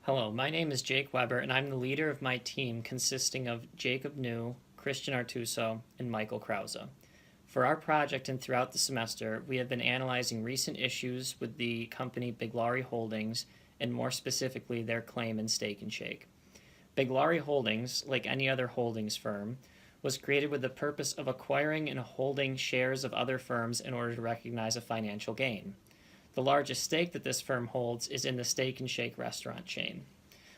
Hello, my name is Jake Weber, and I'm the leader of my team consisting of Jacob New, Christian Artuso, and Michael Krause. For our project and throughout the semester, we have been analyzing recent issues with the company Biglari Holdings, and more specifically their claim in Steak and Shake. Biglari Holdings, like any other holdings firm, was created with the purpose of acquiring and holding shares of other firms in order to recognize a financial gain. The largest stake that this firm holds is in the Steak and Shake restaurant chain.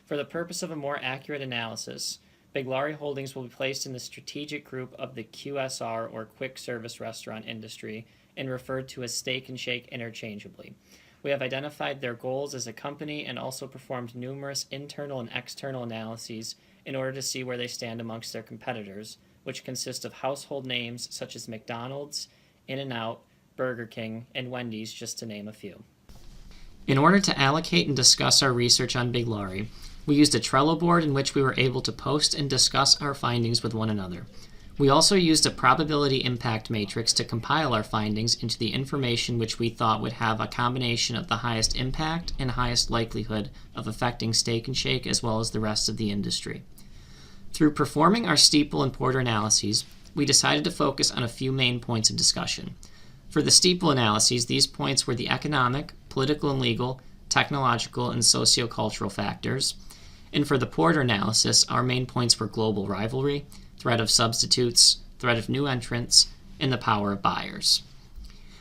For the purpose of a more accurate analysis, Biglari Holdings will be placed in the strategic group of the QSR or quick service restaurant industry and referred to as Steak and Shake interchangeably. We have identified their goals as a company and also performed numerous internal and external analyses in order to see where they stand amongst their competitors, which consist of household names such as McDonald's, In-N-Out, Burger King, and Wendy's, just to name a few. In order to allocate and discuss our research on Biglari, we used a Trello board in which we were able to post and discuss our findings with one another. We also used a probability impact matrix to compile our findings into the information which we thought would have a combination of the highest impact and highest likelihood of affecting Steak and Shake as well as the rest of the industry. Through performing our STEPLE and Porter analyses, we decided to focus on a few main points of discussion. For the STEPLE analyses, these points were the economic, political and legal, technological, and sociocultural factors. And for the Porter analysis, our main points were global rivalry, threat of substitutes, threat of new entrants, and the power of buyers.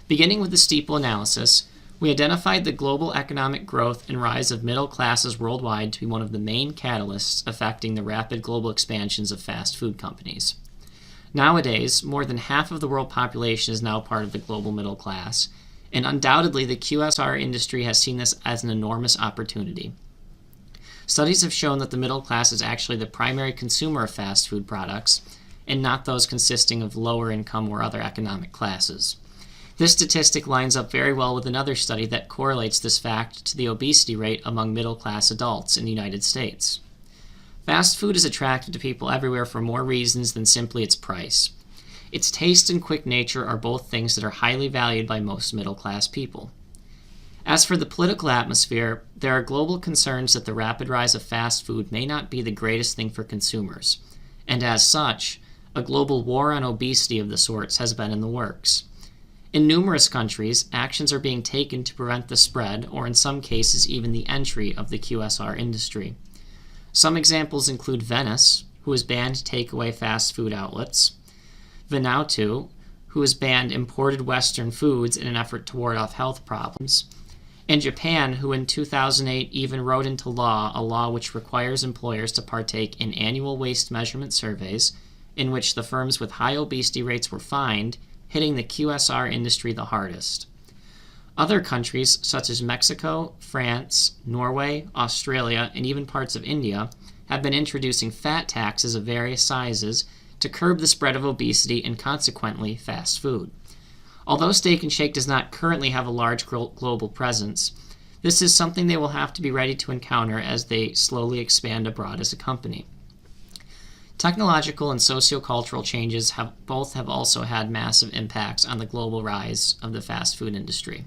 Beginning with the STEPLE analysis, we identified the global economic growth and rise of middle classes worldwide to be one of the main catalysts affecting the rapid global expansions of fast food companies. Nowadays, more than half of the world population is now part of the global middle class, and undoubtedly the QSR industry has seen this as an enormous opportunity. Studies have shown that the middle class is actually the primary consumer of fast food products, and not those consisting of lower income or other economic classes. This statistic lines up very well with another study that correlates this fact to the obesity rate among middle class adults in the United States. Fast food is attractive to people everywhere for more reasons than simply its price. Its taste and quick nature are both things that are highly valued by most middle-class people. As for the political atmosphere, there are global concerns that the rapid rise of fast food may not be the greatest thing for consumers, and as such, a global war on obesity of the sorts has been in the works. In numerous countries, actions are being taken to prevent the spread, or in some cases even the entry, of the QSR industry. Some examples include Venice, who has banned takeaway fast food outlets, Vanuatu, who has banned imported Western foods in an effort to ward off health problems, and Japan, who in 2008 even wrote into law a law which requires employers to partake in annual waste measurement surveys, in which the firms with high obesity rates were fined, hitting the QSR industry the hardest. Other countries, such as Mexico, France, Norway, Australia, and even parts of India, have been introducing fat taxes of various sizes to curb the spread of obesity and consequently fast food. Although Steak and Shake does not currently have a large global presence, this is something they will have to be ready to encounter as they slowly expand abroad as a company. Technological and sociocultural changes have also had massive impacts on the global rise of the fast food industry.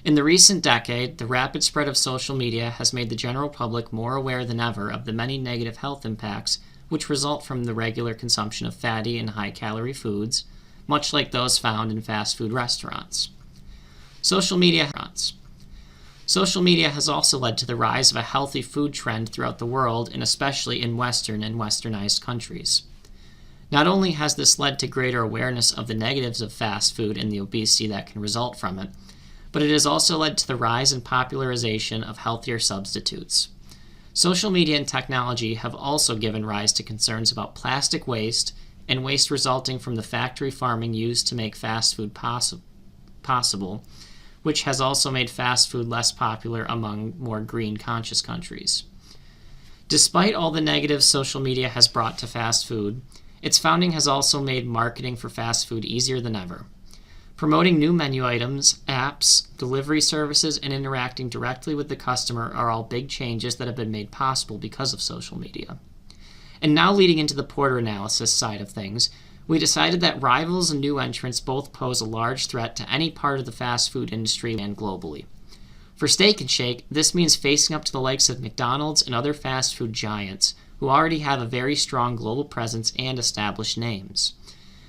In the recent decade, the rapid spread of social media has made the general public more aware than ever of the many negative health impacts which result from the regular consumption of fatty and high-calorie foods, much like those found in fast food restaurants. Social media has also led to the rise of a healthy food trend throughout the world, and especially in Western and Westernized countries. Not only has this led to greater awareness of the negatives of fast food and the obesity that can result from it, but it has also led to the rise and popularization of healthier substitutes. Social media and technology have also given rise to concerns about plastic waste and waste resulting from the factory farming used to make fast food possible, which has also made fast food less popular among more green-conscious countries. Despite all the negatives social media has brought to fast food, its founding has also made marketing for fast food easier than ever. Promoting new menu items, apps, delivery services, and interacting directly with the customer are all big changes that have been made possible because of social media. And now leading into the Porter analysis side of things, we decided that rivals and new entrants both pose a large threat to any part of the fast food industry and globally. For Steak and Shake, this means facing up to the likes of McDonald's and other fast food giants who already have a very strong global presence and established names.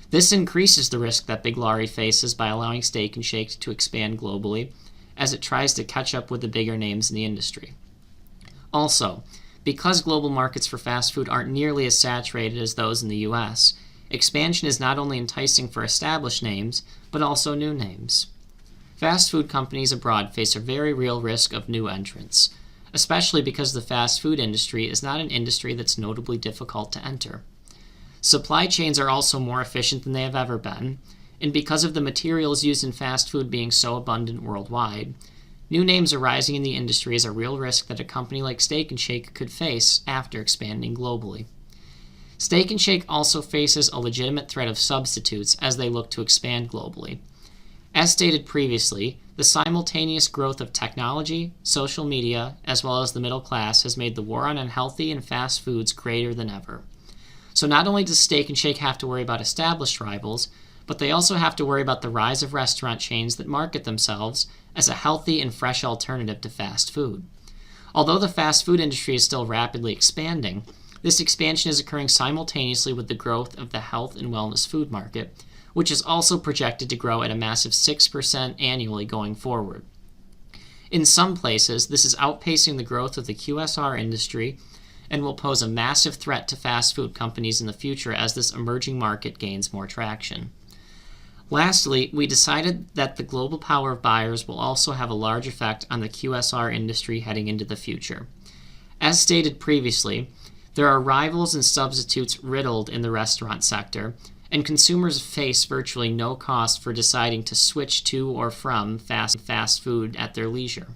This increases the risk that Biglari faces by allowing Steak and Shake to expand globally as it tries to catch up with the bigger names in the industry. Also, because global markets for fast food aren't nearly as saturated as those in the US, expansion is not only enticing for established names, but also new names. Fast food companies abroad face a very real risk of new entrants, especially because the fast food industry is not an industry that's notably difficult to enter. Supply chains are also more efficient than they have ever been, and because of the materials used in fast food being so abundant worldwide, new names arising in the industry is a real risk that a company like Steak and Shake could face after expanding globally. Steak and Shake also faces a legitimate threat of substitutes as they look to expand globally. As stated previously, the simultaneous growth of technology, social media, as well as the middle class has made the war on unhealthy and fast foods greater than ever. So not only does Steak and Shake have to worry about established rivals, but they also have to worry about the rise of restaurant chains that market themselves as a healthy and fresh alternative to fast food. Although the fast food industry is still rapidly expanding, this expansion is occurring simultaneously with the growth of the health and wellness food market, which is also projected to grow at a massive 6% annually going forward. In some places, this is outpacing the growth of the QSR industry and will pose a massive threat to fast food companies in the future as this emerging market gains more traction. Lastly, we decided that the global power of buyers will also have a large effect on the QSR industry heading into the future. As stated previously, there are rivals and substitutes riddled in the restaurant sector, and consumers face virtually no cost for deciding to switch to or from fast food at their leisure.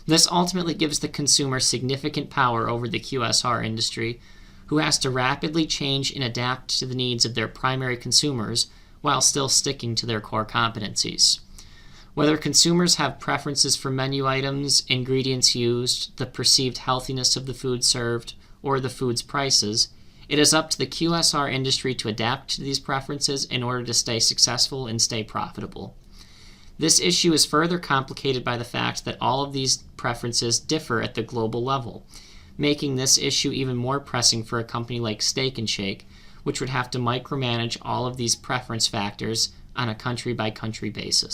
This ultimately gives the consumer significant power over the QSR industry, who has to rapidly change and adapt to the needs of their primary consumers while still sticking to their core competencies. Whether consumers have preferences for menu items, ingredients used, the perceived healthiness of the food served, or the food's prices, it is up to the QSR industry to adapt to these preferences in order to stay successful and stay profitable. This issue is further complicated by the fact that all of these preferences differ at the global level, making this issue even more pressing for a company like Steak and Shake, which would have to micromanage all of these preference factors on a country-by-country basis.